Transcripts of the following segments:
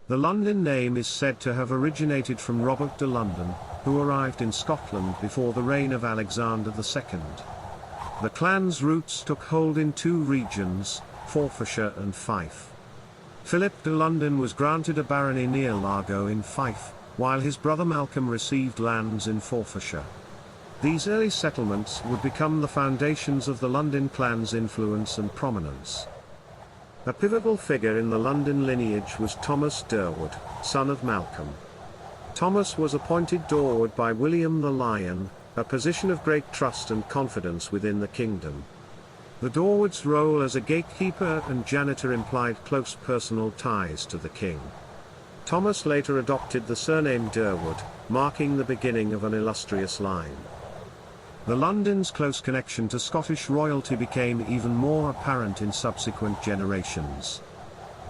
The Lundin name is said to have originated from Robert de Lundin, who arrived in Scotland before the reign of Alexander II. The clan's roots took hold in two regions, Forfarshire and Fife. Philip de Lundin was granted a barony near Largo in Fife, while his brother Malcolm received lands in Forfarshire. These early settlements would become the foundations of the Lundin clan's influence and prominence. A pivotal figure in the Lundin lineage was Thomas Durwood, son of Malcolm. Thomas was appointed Durwood by William the Lion, a position of great trust and confidence within the kingdom. The Durwood's role as a gatekeeper and janitor implied close personal ties to the king. Thomas later adopted the surname Durwood, marking the beginning of an illustrious line. The Lundins' close connection to Scottish royalty became even more apparent in subsequent generations.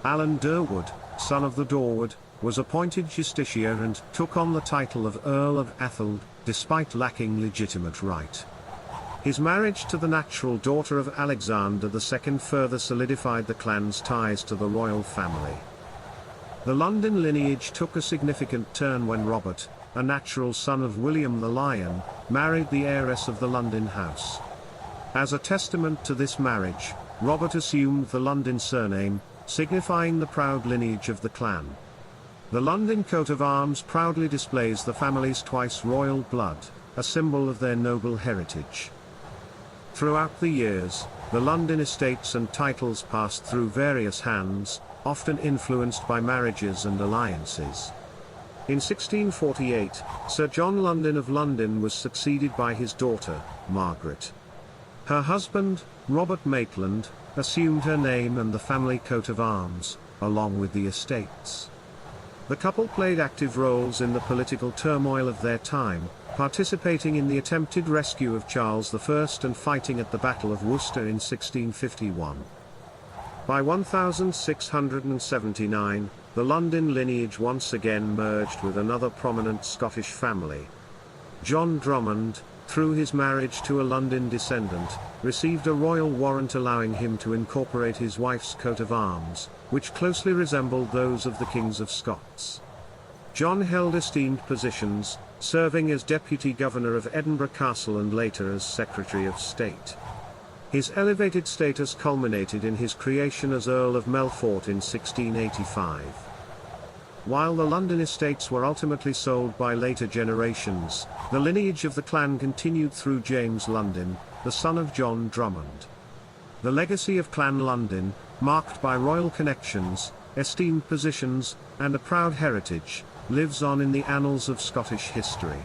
Alan Durwood, son of the Durwood, was appointed justiciar and took on the title of Earl of Athol, despite lacking legitimate right. His marriage to the natural daughter of Alexander II further solidified the clan's ties to the royal family. The Lundin lineage took a significant turn when Robert, a natural son of William the Lion, married the heiress of the Lundin house. As a testament to this marriage, Robert assumed the Lundin surname, signifying the proud lineage of the clan. The Lundin coat of arms proudly displays the family's twice royal blood, a symbol of their noble heritage. Throughout the years, the Lundin estates and titles passed through various hands, often influenced by marriages and alliances. In 1648, Sir John Lundin of Lundin was succeeded by his daughter, Margaret. Her husband, Robert Maitland, assumed her name and the family coat of arms, along with the estates. The couple played active roles in the political turmoil of their time, participating in the attempted rescue of Charles I and fighting at the Battle of Worcester in 1651. By 1679, the Lundin lineage once again merged with another prominent Scottish family. John Drummond, through his marriage to a Lundin descendant, received a royal warrant allowing him to incorporate his wife's coat of arms, which closely resembled those of the Kings of Scots. John held esteemed positions, serving as Deputy Governor of Edinburgh Castle and later as Secretary of State. His elevated status culminated in his creation as Earl of Melfort in 1685. While the Lundin estates were ultimately sold by later generations, the lineage of the clan continued through James Lundin, the son of John Drummond. The legacy of Clan Lundin, marked by royal connections, esteemed positions, and a proud heritage, lives on in the annals of Scottish history.